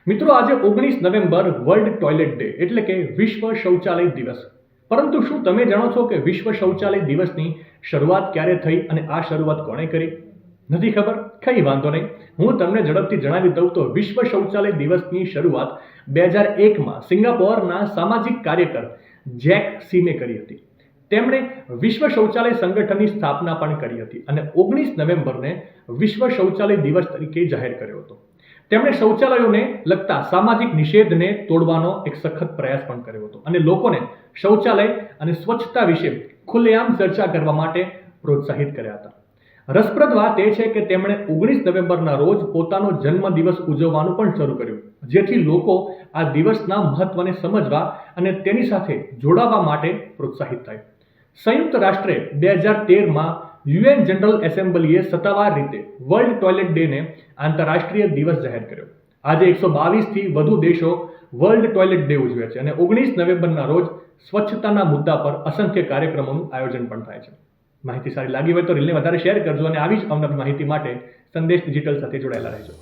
મિત્રો, આજે 19 November world toilet day એટલે કે વિશ્વ શૌચાલય દિવસ. પરંતુ શું તમે જાણો છો કે વિશ્વ શૌચાલય દિવસની શરૂઆત ક્યારે થઈ અને આ શરૂઆત કોણે કરી? નથી ખબર? કંઈ વાંધો નહીં, હું તમને ઝડપથી જણાવી દઉં તો વિશ્વ શૌચાલય દિવસની શરૂઆત 2001માં સિંગાપોરના સામાજિક કાર્યકર જેક સિમે કરી હતી. તેમણે વિશ્વ શૌચાલય સંગઠનની સ્થાપના પણ કરી હતી અને 19 નવેમ્બરને વિશ્વ શૌચાલય દિવસ તરીકે જાહેર કર્યો હતો. તેમણે શૌચાલયોને લગતા સામાજિક નિષેધને તોડવાનો એક સખત પ્રયાસ પણ કર્યો હતો અને લોકોને શૌચાલય અને સ્વચ્છતા વિશે ખુલ્લેઆમ ચર્ચા કરવા માટે પ્રોત્સાહિત કર્યા હતા. રસપ્રદ વાત એ છે કે તેમણે 19 નવેમ્બરના રોજ પોતાનો જન્મદિવસ ઉજવવાનું પણ શરૂ કર્યું, જેથી લોકો આ દિવસના મહત્વને સમજવા અને તેની સાથે જોડાવા માટે પ્રોત્સાહિત થાય. સંયુક્ત રાષ્ટ્રે 2013માં યુએન જનરલ એસેમ્બલીએ સત્તાવાર રીતે વર્લ્ડ ટોયલેટ ડેને આંતરરાષ્ટ્રીય દિવસ જાહેર કર્યો. આજે 122થી વધુ દેશો વર્લ્ડ ટોયલેટ ડે ઉજવે છે અને 19 નવેમ્બરના રોજ સ્વચ્છતાના મુદ્દા પર અસંખ્ય કાર્યક્રમોનું આયોજન પણ થાય છે. માહિતી સારી લાગી હોય તો રીલને વધારે શેર કરજો અને આવી જ અવનવી માહિતી માટે સંદેશ ડિજિટલ સાથે જોડાયેલા રહેજો.